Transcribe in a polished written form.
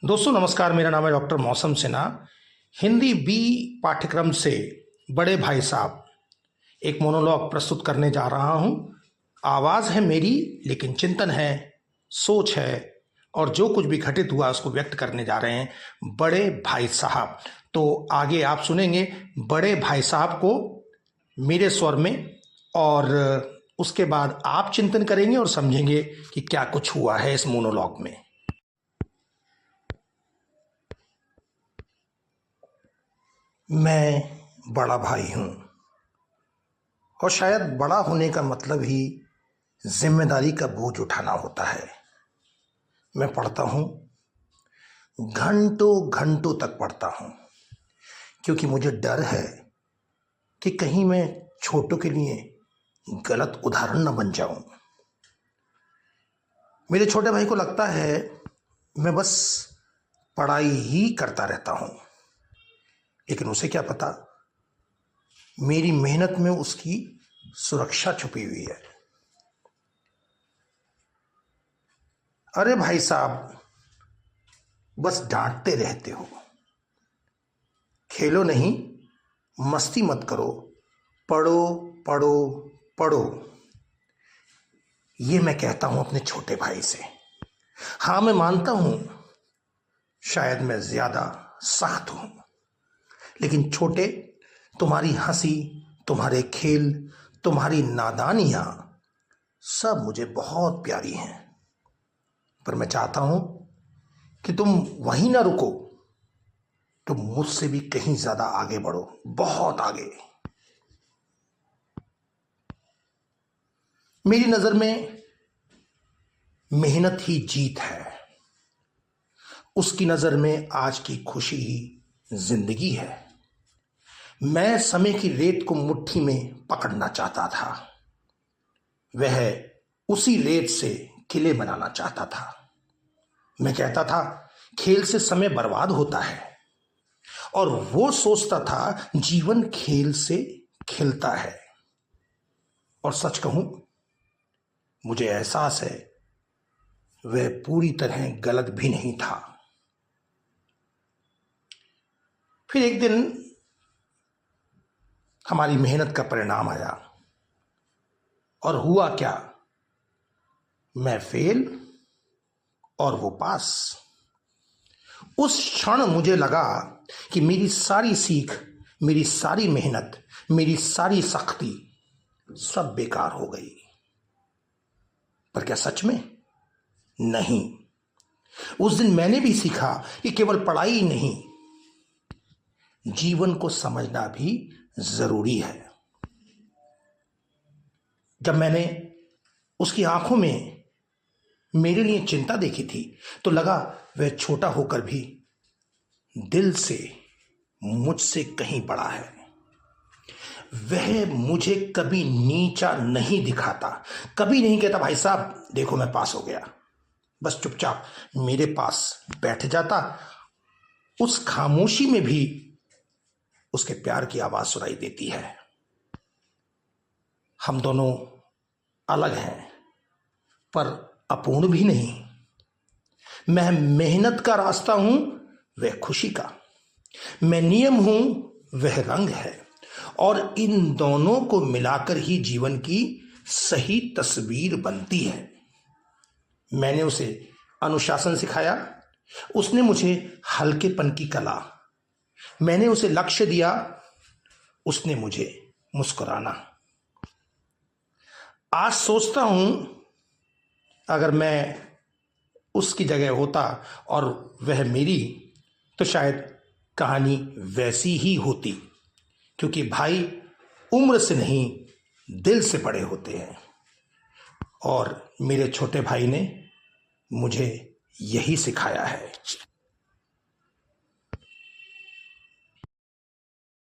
दोस्तों नमस्कार, मेरा नाम है डॉक्टर मौसम सिन्हा। हिंदी बी पाठ्यक्रम से बड़े भाई साहब एक मोनोलॉग प्रस्तुत करने जा रहा हूं। आवाज़ है मेरी, लेकिन चिंतन है, सोच है, और जो कुछ भी घटित हुआ उसको व्यक्त करने जा रहे हैं बड़े भाई साहब। तो आगे आप सुनेंगे बड़े भाई साहब को मेरे स्वर में, और उसके बाद आप चिंतन करेंगे और समझेंगे कि क्या कुछ हुआ है इस मोनोलॉग में। मैं बड़ा भाई हूँ, और शायद बड़ा होने का मतलब ही जिम्मेदारी का बोझ उठाना होता है। मैं पढ़ता हूँ, घंटों घंटों तक पढ़ता हूँ, क्योंकि मुझे डर है कि कहीं मैं छोटों के लिए गलत उदाहरण न बन जाऊं। मेरे छोटे भाई को लगता है मैं बस पढ़ाई ही करता रहता हूं, लेकिन उसे क्या पता मेरी मेहनत में उसकी सुरक्षा छुपी हुई है। अरे भाई साहब, बस डांटते रहते हो, खेलो नहीं, मस्ती मत करो, पढ़ो पढ़ो पढ़ो। ये मैं कहता हूं अपने छोटे भाई से। हाँ, मैं मानता हूं शायद मैं ज्यादा सख्त हूं, लेकिन छोटे, तुम्हारी हंसी, तुम्हारे खेल, तुम्हारी नादानियां सब मुझे बहुत प्यारी हैं। पर मैं चाहता हूं कि तुम वहीं ना रुको, तुम मुझसे भी कहीं ज्यादा आगे बढ़ो, बहुत आगे। मेरी नजर में मेहनत ही जीत है, उसकी नजर में आज की खुशी ही जिंदगी है। मैं समय की रेत को मुट्ठी में पकड़ना चाहता था, वह उसी रेत से किले बनाना चाहता था। मैं कहता था खेल से समय बर्बाद होता है, और वो सोचता था जीवन खेल से खिलता है। और सच कहूं, मुझे एहसास है वह पूरी तरह गलत भी नहीं था। फिर एक दिन हमारी मेहनत का परिणाम आया, और हुआ क्या, मैं फेल और वो पास। उस क्षण मुझे लगा कि मेरी सारी सीख, मेरी सारी मेहनत, मेरी सारी सख्ती सब बेकार हो गई। पर क्या सच में? नहीं। उस दिन मैंने भी सीखा कि केवल पढ़ाई ही नहीं, जीवन को समझना भी जरूरी है। जब मैंने उसकी आंखों में मेरे लिए चिंता देखी थी, तो लगा वह छोटा होकर भी दिल से मुझसे कहीं बड़ा है। वह मुझे कभी नीचा नहीं दिखाता, कभी नहीं कहता भाई साहब देखो मैं पास हो गया। बस चुपचाप मेरे पास बैठ जाता। उस खामोशी में भी उसके प्यार की आवाज सुनाई देती है। हम दोनों अलग हैं, पर अपूर्ण भी नहीं। मैं मेहनत का रास्ता हूं, वह खुशी का। मैं नियम हूं, वह रंग है, और इन दोनों को मिलाकर ही जीवन की सही तस्वीर बनती है। मैंने उसे अनुशासन सिखाया, उसने मुझे हल्केपन की कला। मैंने उसे लक्ष्य दिया, उसने मुझे मुस्कुराना। आज सोचता हूं अगर मैं उसकी जगह होता और वह मेरी, तो शायद कहानी वैसी ही होती, क्योंकि भाई उम्र से नहीं दिल से बड़े होते हैं। और मेरे छोटे भाई ने मुझे यही सिखाया है।